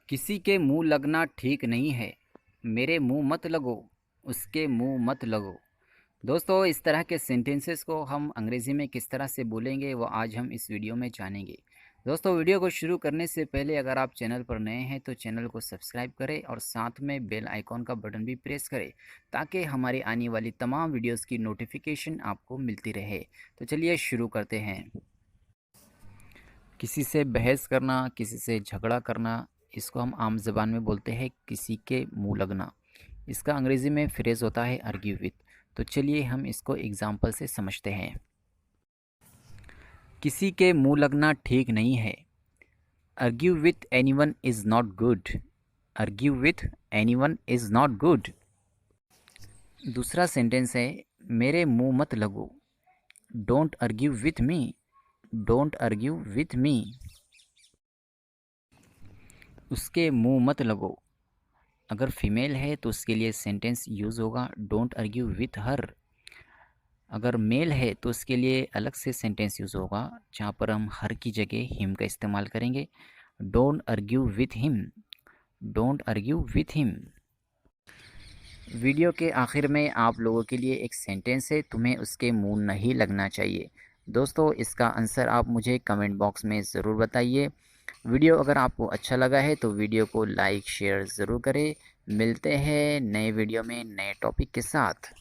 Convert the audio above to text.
किसी के मुंह लगना ठीक नहीं है। मेरे मुंह मत लगो, उसके मुंह मत लगो। दोस्तों, इस तरह के सेंटेंसेस को हम अंग्रेज़ी में किस तरह से बोलेंगे वो आज हम इस वीडियो में जानेंगे। दोस्तों, वीडियो को शुरू करने से पहले अगर आप चैनल पर नए हैं तो चैनल को सब्सक्राइब करें और साथ में बेल आइकॉन का बटन भी प्रेस करें ताकि हमारी आने वाली तमाम वीडियोस की नोटिफिकेशन आपको मिलती रहे। तो चलिए शुरू करते हैं। किसी से बहस करना, किसी से झगड़ा करना, इसको हम आम ज़बान में बोलते हैं किसी के मुंह लगना। इसका अंग्रेज़ी में फ्रेज़ होता है आर्ग्यू विथ। तो चलिए हम इसको एग्ज़ाम्पल से समझते हैं। किसी के मुंह लगना ठीक नहीं है। Argue with anyone is not good. Argue with anyone is not good. दूसरा सेंटेंस है मेरे मुंह मत लगो। Don't argue with me. Don't argue with me. उसके मुंह मत लगो। अगर फीमेल है तो उसके लिए सेंटेंस यूज़ होगा डोंट आर्ग्यू विथ हर। अगर मेल है तो उसके लिए अलग से सेंटेंस यूज़ होगा जहाँ पर हम हर की जगह हिम का इस्तेमाल करेंगे। Don't argue with him. Don't argue with him. Video के आखिर में आप लोगों के लिए एक सेंटेंस है, तुम्हें उसके मुंह नहीं लगना चाहिए। दोस्तों, इसका आंसर आप मुझे कमेंट बॉक्स में ज़रूर बताइए। वीडियो अगर आपको अच्छा लगा है तो वीडियो को लाइक शेयर ज़रूर करें। मिलते हैं नए वीडियो में नए टॉपिक के साथ।